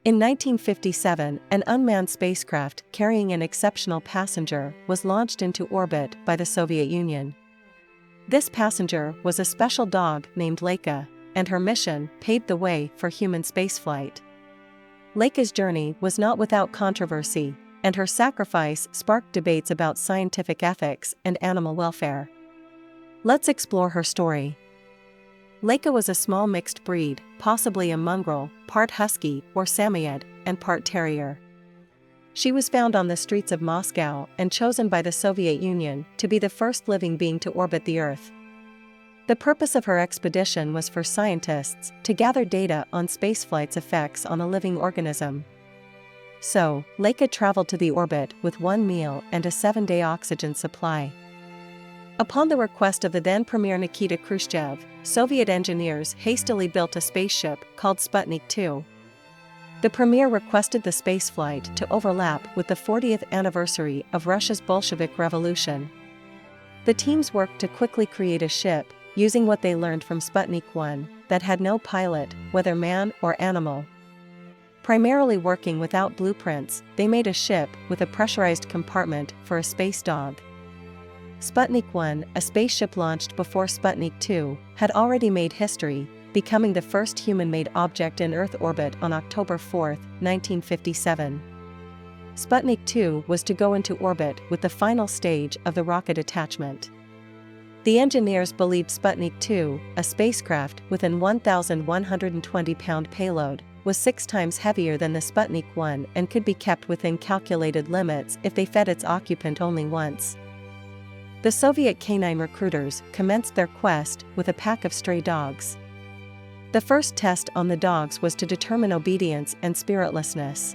In 1957, an unmanned spacecraft carrying an exceptional passenger was launched into orbit by the Soviet Union. This passenger was a special dog named LAIKA, and her mission paved the way for human spaceflight. LAIKA's journey was not without controversy, and her sacrifice sparked debates about scientific ethics and animal welfare. Let's explore her story. LAIKA was a small mixed breed, possibly a mongrel, part husky or Samoyed, and part terrier. She was found on the streets of Moscow and chosen by the Soviet Union to be the first living being to orbit the Earth. The purpose of her expedition was for scientists to gather data on spaceflight's effects on a living organism. So, LAIKA traveled to the orbit with one meal and a 7-day oxygen supply. Upon the request of the then Premier Nikita Khrushchev, Soviet engineers hastily built a spaceship called Sputnik 2. The Premier requested the spaceflight to overlap with the 40th anniversary of Russia's Bolshevik Revolution. The teams worked to quickly create a ship, using what they learned from Sputnik 1, that had no pilot, whether man or animal. Primarily working without blueprints, they made a ship with a pressurized compartment for a space dog. Sputnik 1, a spaceship launched before Sputnik 2, had already made history, becoming the first human-made object in Earth orbit on October 4, 1957. Sputnik 2 was to go into orbit with the final stage of the rocket attachment. The engineers believed Sputnik 2, a spacecraft with an 1,120-pound payload, was 6 times heavier than the Sputnik 1 and could be kept within calculated limits if they fed its occupant only once. The Soviet canine recruiters commenced their quest with a pack of stray dogs. The first test on the dogs was to determine obedience and spiritlessness.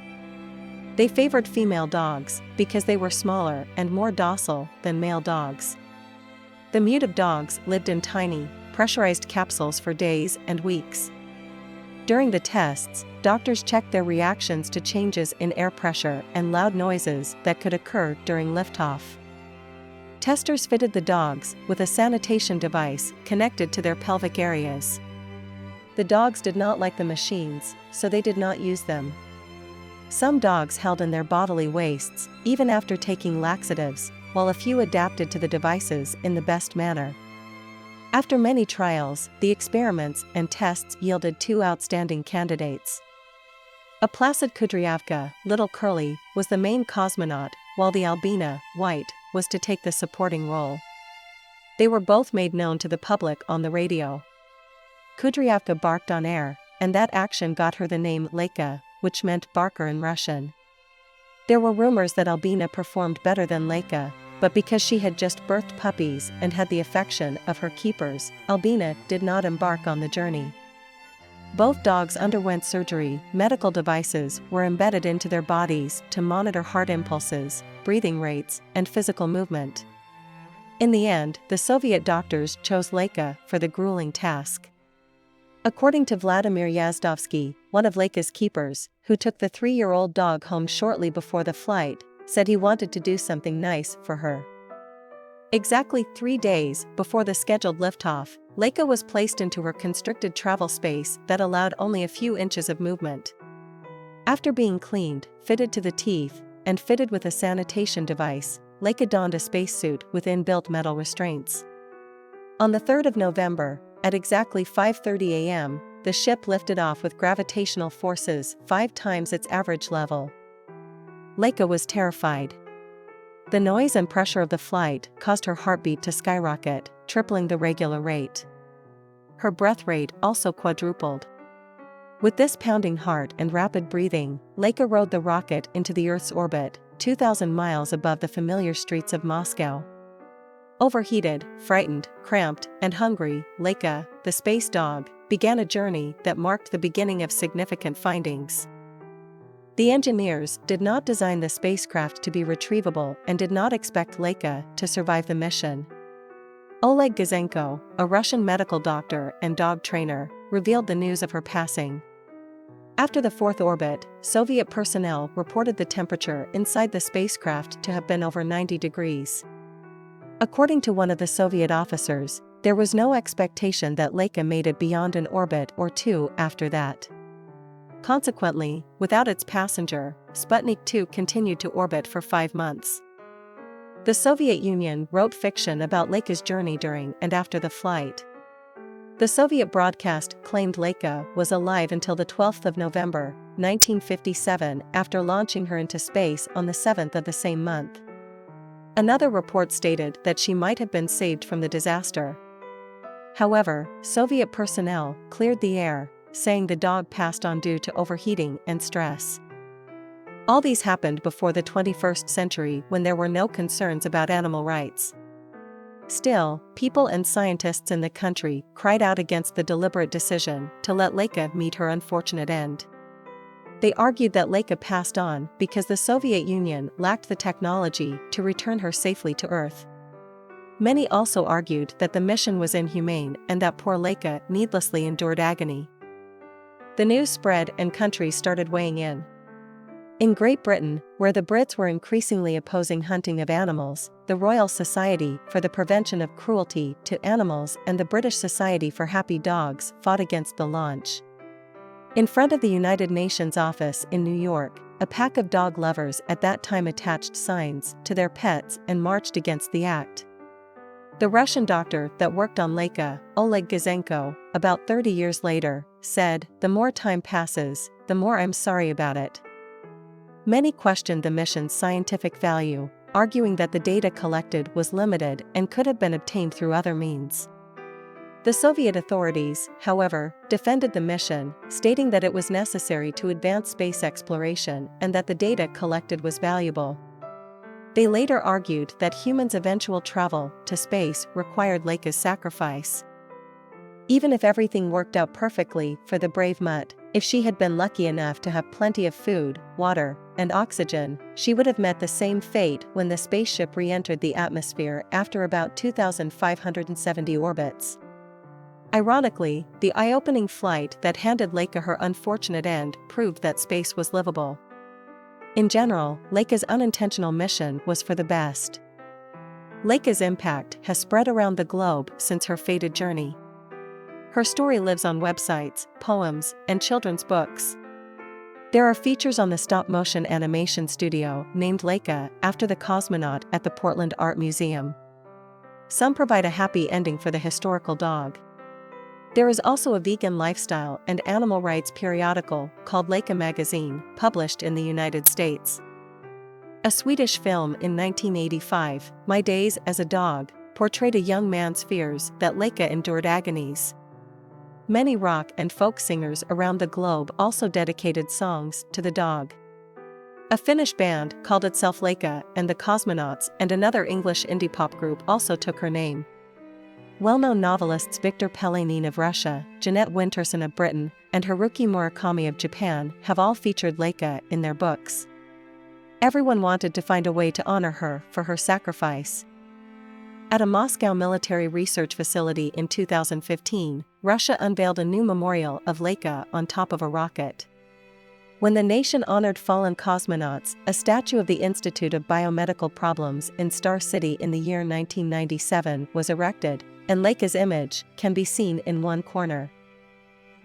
They favored female dogs because they were smaller and more docile than male dogs. The mute dogs lived in tiny, pressurized capsules for days and weeks. During the tests, doctors checked their reactions to changes in air pressure and loud noises that could occur during liftoff. Testers fitted the dogs with a sanitation device connected to their pelvic areas. The dogs did not like the machines, so they did not use them. Some dogs held in their bodily wastes, even after taking laxatives, while a few adapted to the devices in the best manner. After many trials, the experiments and tests yielded 2 outstanding candidates. A placid Kudryavka, Little Curly, was the main cosmonaut, while the Albina, White, was to take the supporting role. They were both made known to the public on the radio. Kudryavka barked on air, and that action got her the name LAIKA, which meant barker in Russian. There were rumors that Albina performed better than LAIKA, but because she had just birthed puppies and had the affection of her keepers, Albina did not embark on the journey. Both dogs underwent surgery. Medical devices were embedded into their bodies to monitor heart impulses, breathing rates, and physical movement. In the end, the Soviet doctors chose LAIKA for the grueling task. According to Vladimir Yazdovsky, one of LAIKA's keepers, who took the 3-year-old dog home shortly before the flight, said he wanted to do something nice for her. Exactly 3 days before the scheduled liftoff, LAIKA was placed into her constricted travel space that allowed only a few inches of movement. After being cleaned, fitted to the teeth, and fitted with a sanitation device, LAIKA donned a spacesuit with inbuilt metal restraints. On the 3rd of November, at exactly 5:30 a.m., the ship lifted off with gravitational forces 5 times its average level. LAIKA was terrified. The noise and pressure of the flight caused her heartbeat to skyrocket, tripling the regular rate. Her breath rate also quadrupled. With this pounding heart and rapid breathing, LAIKA rode the rocket into the Earth's orbit, 2,000 miles above the familiar streets of Moscow. Overheated, frightened, cramped, and hungry, LAIKA, the space dog, began a journey that marked the beginning of significant findings. The engineers did not design the spacecraft to be retrievable and did not expect LAIKA to survive the mission. Oleg Gazenko, a Russian medical doctor and dog trainer, revealed the news of her passing. After the 4th orbit, Soviet personnel reported the temperature inside the spacecraft to have been over 90 degrees. According to one of the Soviet officers, there was no expectation that LAIKA made it beyond an orbit or 2 after that. Consequently, without its passenger, Sputnik 2 continued to orbit for 5 months. The Soviet Union wrote fiction about LAIKA's journey during and after the flight. The Soviet broadcast claimed LAIKA was alive until the 12th of November, 1957, after launching her into space on the 7th of the same month. Another report stated that she might have been saved from the disaster. However, Soviet personnel cleared the air, saying the dog passed on due to overheating and stress. All these happened before the 21st century, when there were no concerns about animal rights. Still, people and scientists in the country cried out against the deliberate decision to let LAIKA meet her unfortunate end. They argued that LAIKA passed on because the Soviet Union lacked the technology to return her safely to Earth. Many also argued that the mission was inhumane and that poor LAIKA needlessly endured agony. The news spread and countries started weighing in. In Great Britain, where the Brits were increasingly opposing hunting of animals, the Royal Society for the Prevention of Cruelty to Animals and the British Society for Happy Dogs fought against the launch. In front of the United Nations office in New York, a pack of dog lovers at that time attached signs to their pets and marched against the act. The Russian doctor that worked on LAIKA, Oleg Gazenko, about 30 years later, said, "The more time passes, the more I'm sorry about it." Many questioned the mission's scientific value, arguing that the data collected was limited and could have been obtained through other means. The Soviet authorities, however, defended the mission, stating that it was necessary to advance space exploration and that the data collected was valuable. They later argued that humans' eventual travel to space required LAIKA's sacrifice. Even if everything worked out perfectly for the brave mutt, if she had been lucky enough to have plenty of food, water, and oxygen, she would have met the same fate when the spaceship re-entered the atmosphere after about 2,570 orbits. Ironically, the eye-opening flight that handed LAIKA her unfortunate end proved that space was livable. In general, LAIKA's unintentional mission was for the best. LAIKA's impact has spread around the globe since her fated journey. Her story lives on websites, poems, and children's books. There are features on the stop-motion animation studio named LAIKA after the cosmonaut at the Portland Art Museum. Some provide a happy ending for the historical dog. There is also a vegan lifestyle and animal rights periodical called LAIKA Magazine, published in the United States. A Swedish film in 1985, My Days as a Dog, portrayed a young man's fears that LAIKA endured agonies. Many rock and folk singers around the globe also dedicated songs to the dog. A Finnish band called itself LAIKA and the Cosmonauts, and another English indie pop group also took her name. Well-known novelists Victor Pellenin of Russia, Jeanette Winterson of Britain, and Haruki Murakami of Japan have all featured LAIKA in their books. Everyone wanted to find a way to honor her for her sacrifice. At a Moscow military research facility in 2015, Russia unveiled a new memorial of LAIKA on top of a rocket. When the nation honored fallen cosmonauts, a statue of the Institute of Biomedical Problems in Star City in the year 1997 was erected, and LAIKA's image can be seen in one corner.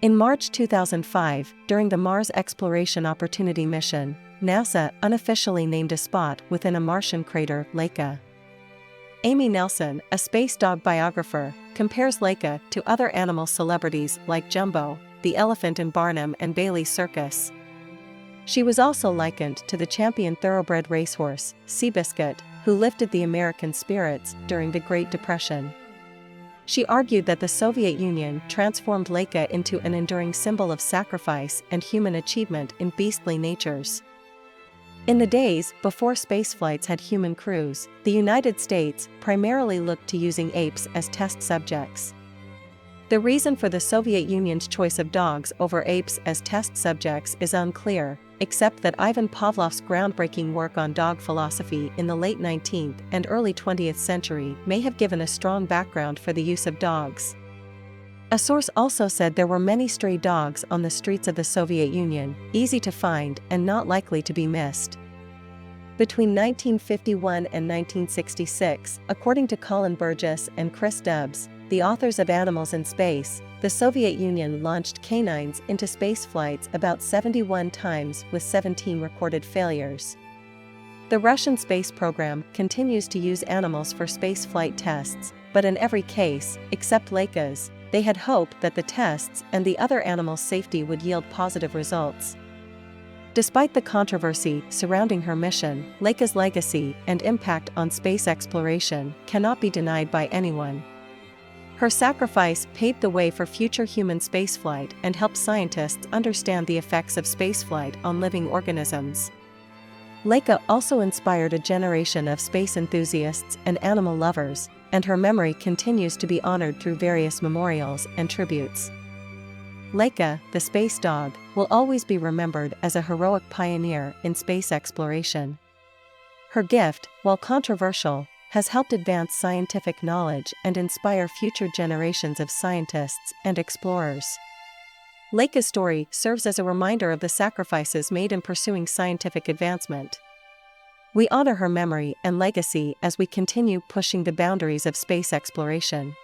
In March 2005, during the Mars Exploration Opportunity mission, NASA unofficially named a spot within a Martian crater LAIKA. Amy Nelson, a space dog biographer, compares LAIKA to other animal celebrities like Jumbo, the elephant in Barnum and Bailey Circus. She was also likened to the champion thoroughbred racehorse, Seabiscuit, who lifted the American spirits during the Great Depression. She argued that the Soviet Union transformed LAIKA into an enduring symbol of sacrifice and human achievement in beastly natures. In the days before spaceflights had human crews, the United States primarily looked to using apes as test subjects. The reason for the Soviet Union's choice of dogs over apes as test subjects is unclear, except that Ivan Pavlov's groundbreaking work on dog philosophy in the late 19th and early 20th century may have given a strong background for the use of dogs. A source also said there were many stray dogs on the streets of the Soviet Union, easy to find and not likely to be missed. Between 1951 and 1966, according to Colin Burgess and Chris Stubbs, the authors of Animals in Space, the Soviet Union launched canines into space flights about 71 times with 17 recorded failures. The Russian space program continues to use animals for space flight tests, but in every case, except LAIKA's, they had hoped that the tests and the other animals' safety would yield positive results. Despite the controversy surrounding her mission, LAIKA's legacy and impact on space exploration cannot be denied by anyone. Her sacrifice paved the way for future human spaceflight and helped scientists understand the effects of spaceflight on living organisms. LAIKA also inspired a generation of space enthusiasts and animal lovers, and her memory continues to be honored through various memorials and tributes. LAIKA, the space dog, will always be remembered as a heroic pioneer in space exploration. Her gift, while controversial, has helped advance scientific knowledge and inspire future generations of scientists and explorers. LAIKA's story serves as a reminder of the sacrifices made in pursuing scientific advancement. We honor her memory and legacy as we continue pushing the boundaries of space exploration.